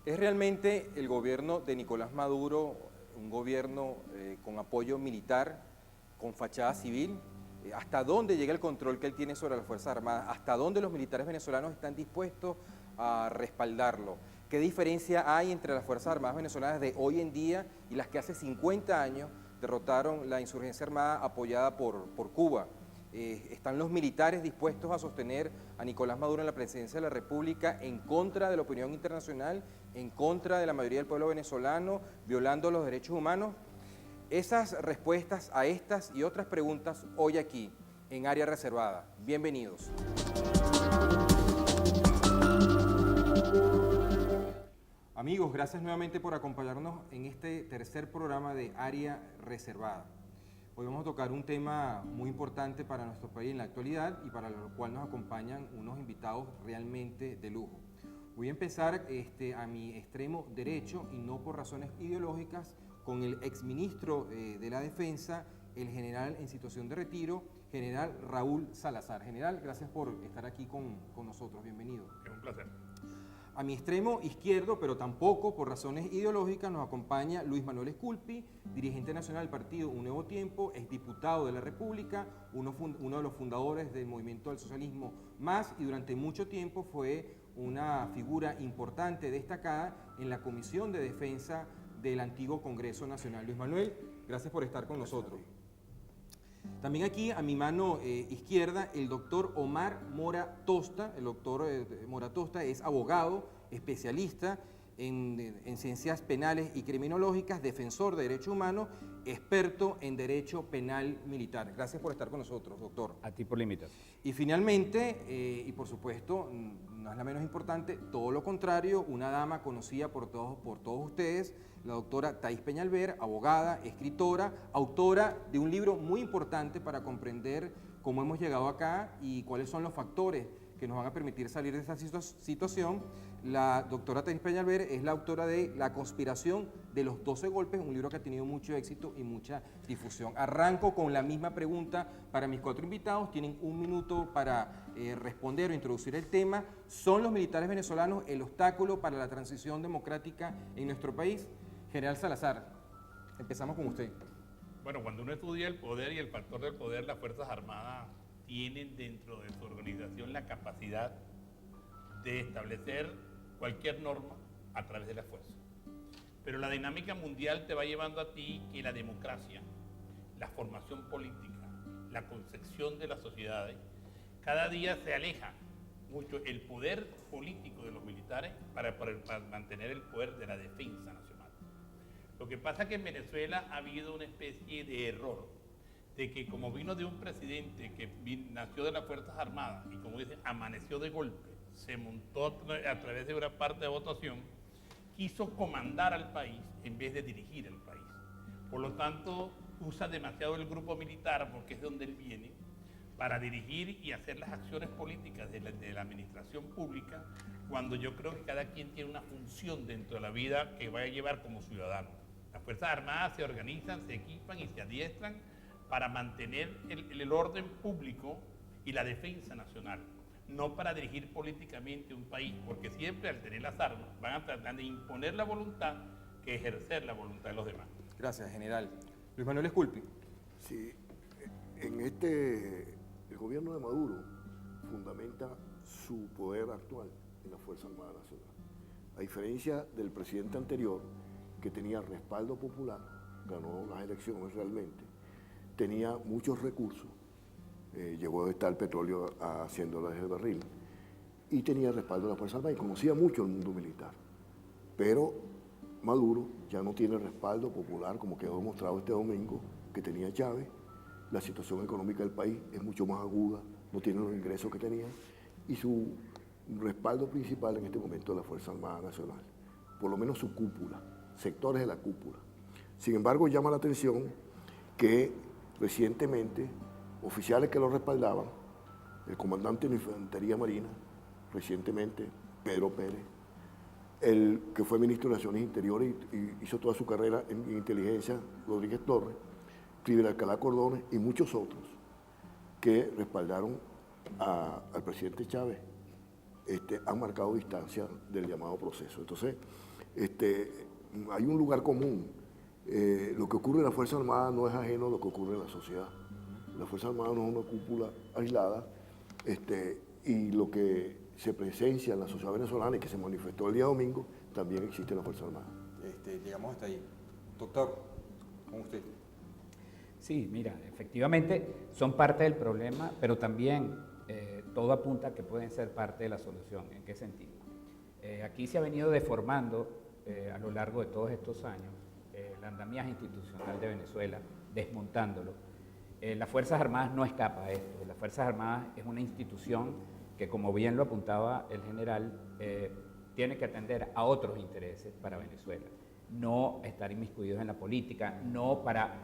¿Es realmente el gobierno de Nicolás Maduro un gobierno con apoyo militar, con fachada civil? ¿Hasta dónde llega el control que él tiene sobre las Fuerzas Armadas? ¿Hasta dónde los militares venezolanos están dispuestos a respaldarlo? ¿Qué diferencia hay entre las Fuerzas Armadas venezolanas de hoy en día y las que hace 50 años derrotaron la insurgencia armada apoyada por Cuba? ¿Están los militares dispuestos a sostener a Nicolás Maduro en la presidencia de la República en contra de la opinión internacional, en contra de la mayoría del pueblo venezolano, violando los derechos humanos? Esas respuestas a estas y otras preguntas hoy aquí, en Área Reservada. Bienvenidos. Amigos, gracias nuevamente por acompañarnos en este tercer programa de Área Reservada. Hoy vamos a tocar un tema muy importante para nuestro país en la actualidad y para lo cual nos acompañan unos invitados realmente de lujo. Voy a empezar a mi extremo derecho, y no por razones ideológicas, con el exministro de la Defensa, el general en situación de retiro, general Raúl Salazar. General, gracias por estar aquí con nosotros. Bienvenido. Es un placer. A mi extremo izquierdo, pero tampoco por razones ideológicas, nos acompaña Luis Manuel Esculpi, dirigente nacional del partido Un Nuevo Tiempo, exdiputado de la República, uno de los fundadores del movimiento del socialismo más, y durante mucho tiempo fue una figura importante, destacada en la Comisión de Defensa del antiguo Congreso Nacional. Luis Manuel, gracias por estar con nosotros. También aquí a mi mano izquierda el doctor Omar Mora Tosta. El doctor Mora Tosta es abogado, especialista en ciencias penales y criminológicas, defensor de derechos humanos, experto en derecho penal militar. Gracias por estar con nosotros, doctor. A ti por la invitación. Y finalmente, y por supuesto, no es la menos importante, todo lo contrario, una dama conocida por todos ustedes, la doctora Thais Peñalver, abogada, escritora, autora de un libro muy importante para comprender cómo hemos llegado acá y cuáles son los factores que nos van a permitir salir de esta situación. La doctora Thais Peñalver es la autora de La conspiración de los 12 golpes, un libro que ha tenido mucho éxito y mucha difusión. Arranco con la misma pregunta para mis cuatro invitados. Tienen un minuto para responder o introducir el tema. ¿Son los militares venezolanos el obstáculo para la transición democrática en nuestro país? General Salazar, empezamos con usted. Bueno, cuando uno estudia el poder y el factor del poder, las Fuerzas Armadas tienen dentro de su organización la capacidad de establecer cualquier norma a través de la fuerza. Pero la dinámica mundial te va llevando a ti que la democracia, la formación política, la concepción de las sociedades, cada día se aleja mucho el poder político de los militares para mantener el poder de la defensa nacional. Lo que pasa es que en Venezuela ha habido una especie de error, de que como vino de un presidente que nació de las Fuerzas Armadas y como dicen, amaneció de golpe, se montó a través de una parte de votación, quiso comandar al país en vez de dirigir al país. Por lo tanto, usa demasiado el grupo militar, porque es de donde él viene, para dirigir y hacer las acciones políticas de la administración pública, cuando yo creo que cada quien tiene una función dentro de la vida que va a llevar como ciudadano. Las Fuerzas Armadas se organizan, se equipan y se adiestran para mantener el orden público y la defensa nacional, no para dirigir políticamente un país, porque siempre al tener las armas van a tratar de imponer la voluntad que ejercer la voluntad de los demás. Gracias, general. Luis Manuel Esculpi. Sí, el gobierno de Maduro fundamenta su poder actual en la Fuerza Armada Nacional. A diferencia del presidente anterior, que tenía respaldo popular, ganó las elecciones realmente, tenía muchos recursos, llegó a estar el petróleo haciéndolo desde el barril, y tenía respaldo de la Fuerza Armada y conocía mucho el mundo militar. Pero Maduro ya no tiene respaldo popular, como quedó demostrado este domingo, que tenía Chávez. La situación económica del país es mucho más aguda, no tiene los ingresos que tenía, y su respaldo principal en este momento es la Fuerza Armada Nacional, por lo menos su cúpula, sectores de la cúpula. Sin embargo, llama la atención que recientemente oficiales que lo respaldaban, el comandante de la Infantería Marina, recientemente Pedro Pérez, el que fue ministro de Relaciones Interiores y hizo toda su carrera en inteligencia, Rodríguez Torres, Cliver Alcalá Cordones y muchos otros que respaldaron al presidente Chávez, han marcado distancia del llamado proceso. Entonces, hay un lugar común. Lo que ocurre en la Fuerza Armada no es ajeno a lo que ocurre en la sociedad. La Fuerza Armada no es una cúpula aislada, y lo que se presencia en la sociedad venezolana y que se manifestó el día domingo, también existe en la Fuerza Armada. Llegamos hasta ahí. Doctor, con usted. Sí, mira, efectivamente son parte del problema, pero también todo apunta a que pueden ser parte de la solución. ¿En qué sentido? Aquí se ha venido deformando a lo largo de todos estos años el andamiaje institucional de Venezuela, desmontándolo. Las Fuerzas Armadas no escapa a esto. Las Fuerzas Armadas es una institución que, como bien lo apuntaba el general, tiene que atender a otros intereses para Venezuela, no estar inmiscuidos en la política, no para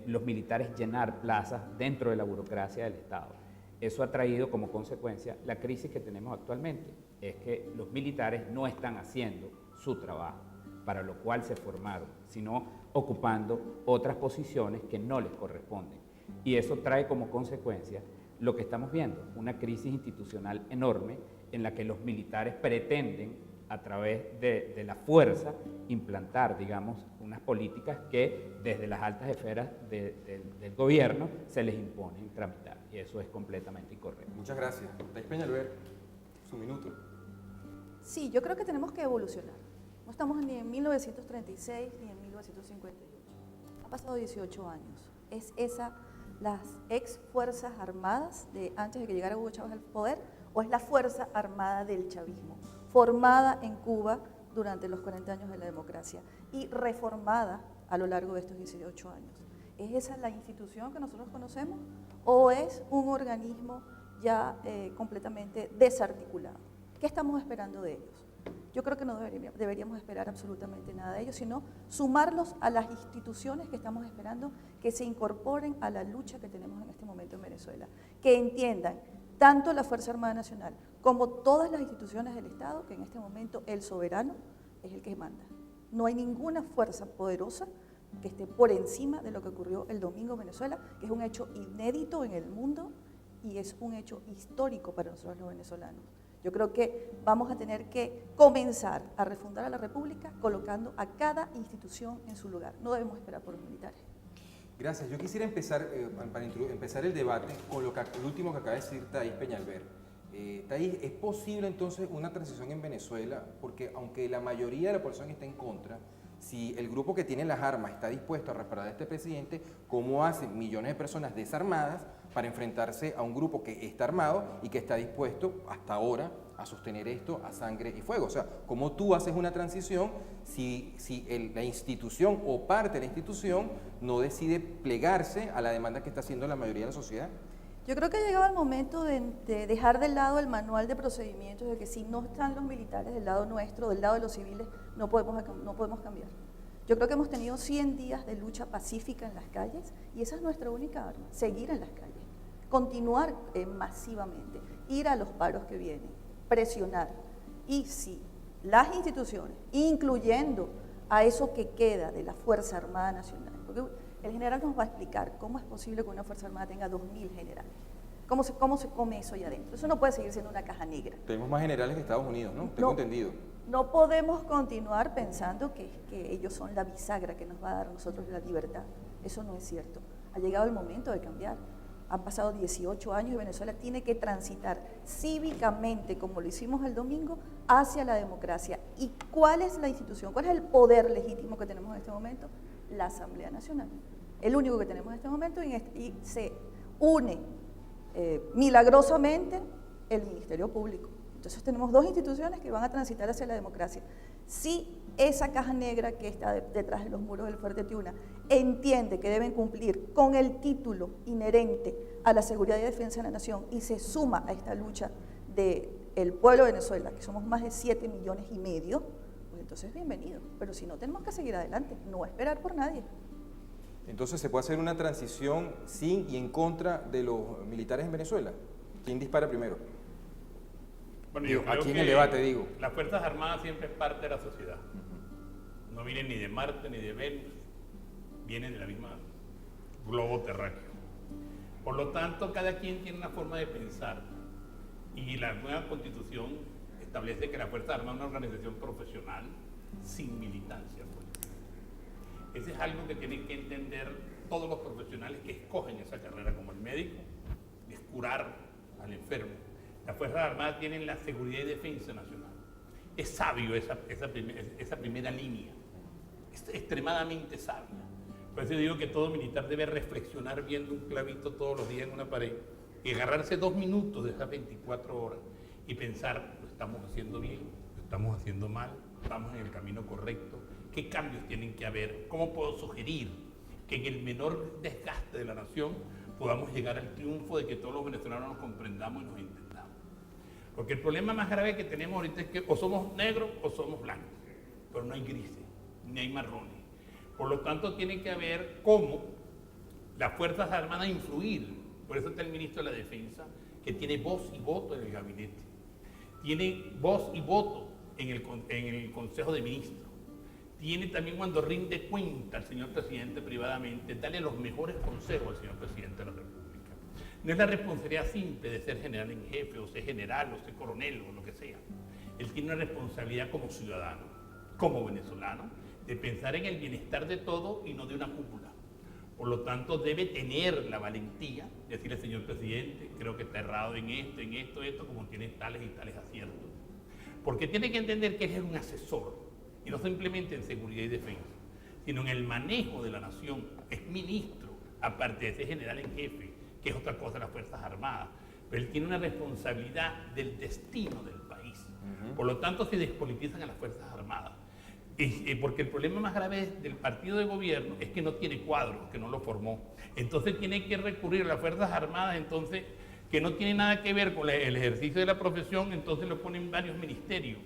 los militares llenar plazas dentro de la burocracia del Estado. Eso ha traído como consecuencia la crisis que tenemos actualmente, es que los militares no están haciendo su trabajo, para lo cual se formaron, sino ocupando otras posiciones que no les corresponden. Y eso trae como consecuencia lo que estamos viendo, una crisis institucional enorme en la que los militares pretenden, a través de la fuerza, implantar, digamos, unas políticas que desde las altas esferas del gobierno se les imponen tramitar. Y eso es completamente incorrecto. Muchas gracias. Thais Peñalver, su minuto. Sí, yo creo que tenemos que evolucionar. No estamos ni en 1936 ni en 1958. Ha pasado 18 años. ¿Es esa las ex Fuerzas Armadas de antes de que llegara Hugo Chávez al poder o es la Fuerza Armada del chavismo, formada en Cuba durante los 40 años de la democracia y reformada a lo largo de estos 18 años? ¿Es esa la institución que nosotros conocemos o es un organismo ya completamente desarticulado? ¿Qué estamos esperando de ellos? Yo creo que no deberíamos esperar absolutamente nada de ellos, sino sumarlos a las instituciones que estamos esperando que se incorporen a la lucha que tenemos en este momento en Venezuela, que entiendan tanto la Fuerza Armada Nacional como todas las instituciones del Estado que en este momento el soberano es el que manda. No hay ninguna fuerza poderosa que esté por encima de lo que ocurrió el domingo en Venezuela, que es un hecho inédito en el mundo y es un hecho histórico para nosotros los venezolanos. Yo creo que vamos a tener que comenzar a refundar a la República colocando a cada institución en su lugar. No debemos esperar por los militares. Gracias. Yo quisiera empezar, para empezar el debate con lo último que acaba de decir Thais Peñalver. Thais, ¿es posible entonces una transición en Venezuela? Porque aunque la mayoría de la población está en contra, si el grupo que tiene las armas está dispuesto a respaldar a este presidente, ¿cómo hacen millones de personas desarmadas para enfrentarse a un grupo que está armado y que está dispuesto hasta ahora a sostener esto a sangre y fuego? O sea, ¿cómo tú haces una transición si la institución o parte de la institución no decide plegarse a la demanda que está haciendo la mayoría de la sociedad? Yo creo que ha llegado el momento de dejar de lado el manual de procedimientos, de que si no están los militares del lado nuestro, del lado de los civiles, no podemos cambiar. Yo creo que hemos tenido 100 días de lucha pacífica en las calles y esa es nuestra única arma, seguir en las calles, continuar masivamente, ir a los paros que vienen, presionar. Y si las instituciones, incluyendo a eso que queda de la Fuerza Armada Nacional, porque el general nos va a explicar cómo es posible que una Fuerza Armada tenga 2.000 generales. ¿Cómo se come eso allá adentro? Eso no puede seguir siendo una caja negra. Tenemos más generales que Estados Unidos, ¿no? Tengo entendido. No podemos continuar pensando que ellos son la bisagra que nos va a dar a nosotros la libertad. Eso no es cierto. Ha llegado el momento de cambiar. Han pasado 18 años y Venezuela tiene que transitar cívicamente, como lo hicimos el domingo, hacia la democracia. ¿Y cuál es la institución? ¿Cuál es el poder legítimo que tenemos en este momento? La Asamblea Nacional. El único que tenemos en este momento y se une milagrosamente el Ministerio Público. Entonces tenemos dos instituciones que van a transitar hacia la democracia. Si esa caja negra que está detrás de los muros del Fuerte Tiuna entiende que deben cumplir con el título inherente a la seguridad y defensa de la nación y se suma a esta lucha del pueblo de Venezuela, que somos más de 7,5 millones, pues entonces bienvenido. Pero si no, tenemos que seguir adelante, no esperar por nadie. Entonces, ¿se puede hacer una transición sin y en contra de los militares en Venezuela? ¿Quién dispara primero? Bueno, Digo, yo creo aquí en que el debate, digo. Las Fuerzas Armadas siempre es parte de la sociedad. No vienen ni de Marte ni de Venus, vienen de la misma globo terráqueo. Por lo tanto, cada quien tiene una forma de pensar. Y la nueva Constitución establece que la Fuerza Armada es una organización profesional sin militancia política. Ese es algo que tienen que entender todos los profesionales que escogen esa carrera, como el médico, es curar al enfermo. Las Fuerzas Armadas tienen la seguridad y defensa nacional. Es sabio esa primera línea, es extremadamente sabia. Por eso digo que todo militar debe reflexionar viendo un clavito todos los días en una pared y agarrarse 2 minutos de esas 24 horas y pensar, ¿lo estamos haciendo bien? ¿Lo estamos haciendo mal? ¿Vamos en el camino correcto? ¿Qué cambios tienen que haber? ¿Cómo puedo sugerir que en el menor desgaste de la nación podamos llegar al triunfo de que todos los venezolanos nos comprendamos y nos entendamos? Porque el problema más grave que tenemos ahorita es que o somos negros o somos blancos, pero no hay grises, ni hay marrones. Por lo tanto, tiene que haber cómo las Fuerzas Armadas influir. Por eso está el ministro de la Defensa, que tiene voz y voto en el gabinete. Tiene voz y voto en el Consejo de Ministros. Tiene también, cuando rinde cuenta al señor presidente privadamente, darle los mejores consejos al señor presidente de la República. No es la responsabilidad simple de ser general en jefe, o ser general, o ser coronel, o lo que sea. Él tiene una responsabilidad como ciudadano, como venezolano, de pensar en el bienestar de todo y no de una cúpula. Por lo tanto, debe tener la valentía de decirle, señor presidente, creo que está errado en esto, como tiene tales y tales aciertos. Porque tiene que entender que él es un asesor, y no simplemente en seguridad y defensa, sino en el manejo de la nación. Es ministro, aparte de ser general en jefe, que es otra cosa de las Fuerzas Armadas, pero él tiene una responsabilidad del destino del país. Por lo tanto, se despolitizan a las Fuerzas Armadas. Porque el problema más grave del partido de gobierno es que no tiene cuadro, que no lo formó. Entonces tiene que recurrir a las Fuerzas Armadas, entonces, que no tiene nada que ver con el ejercicio de la profesión, entonces lo ponen varios ministerios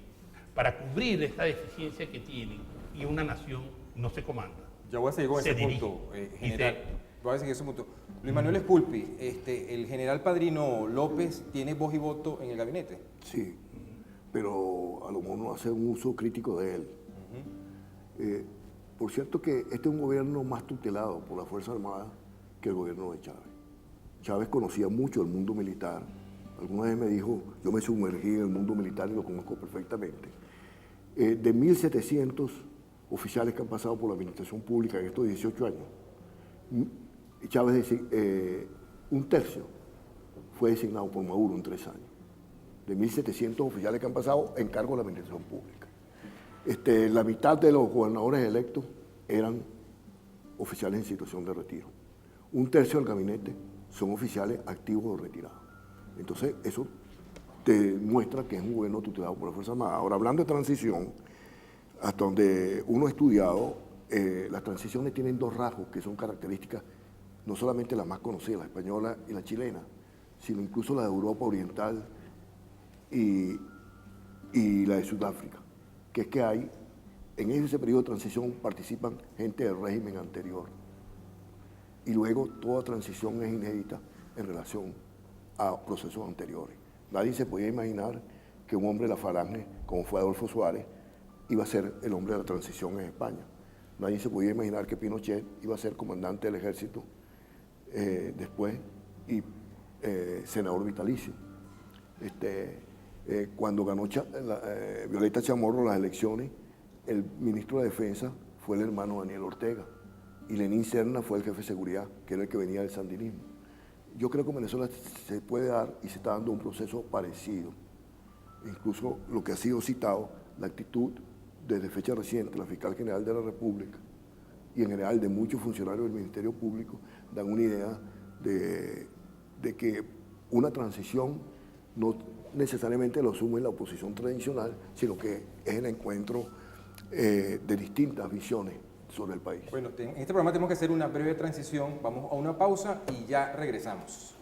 para cubrir esta deficiencia que tienen, y una nación no se comanda. Ya voy a seguir con ese punto, general. Voy a seguir ese punto. Luis Manuel Sculpi, el general Padrino López tiene voz y voto en el gabinete. Sí, pero a lo mejor no hace un uso crítico de él. Por cierto que este es un gobierno más tutelado por la Fuerza Armada que el gobierno de Chávez. Chávez conocía mucho el mundo militar. Alguna vez me dijo, yo me sumergí en el mundo militar y lo conozco perfectamente. De 1.700 oficiales que han pasado por la administración pública en estos 18 años, Chávez, un tercio fue designado por Maduro en 3 años. De 1.700 oficiales que han pasado en cargo de la administración pública. La mitad de los gobernadores electos eran oficiales en situación de retiro. Un tercio del gabinete son oficiales activos o retirados. Entonces, eso te muestra que es un gobierno tutelado por la Fuerza Armada. Ahora, hablando de transición, hasta donde uno ha estudiado, las transiciones tienen 2 rasgos que son características, no solamente las más conocidas, la española y la chilena, sino incluso la de Europa Oriental y la de Sudáfrica, que es que hay, en ese periodo de transición participan gente del régimen anterior, y luego toda transición es inédita en relación a procesos anteriores. Nadie se podía imaginar que un hombre de la Falange, como fue Adolfo Suárez, iba a ser el hombre de la transición en España. Nadie se podía imaginar que Pinochet iba a ser comandante del ejército después y senador vitalicio. Cuando ganó Violeta Chamorro las elecciones, el ministro de Defensa fue el hermano Daniel Ortega y Lenín Serna fue el jefe de seguridad, que era el que venía del sandinismo. Yo creo que en Venezuela se puede dar y se está dando un proceso parecido. Incluso lo que ha sido citado, la actitud desde fecha reciente, la fiscal general de la República y en general de muchos funcionarios del Ministerio Público, dan una idea de que una transición no necesariamente lo asume la oposición tradicional, sino que es el encuentro de distintas visiones sobre el país. Bueno, en este programa tenemos que hacer una breve transición, vamos a una pausa y ya regresamos.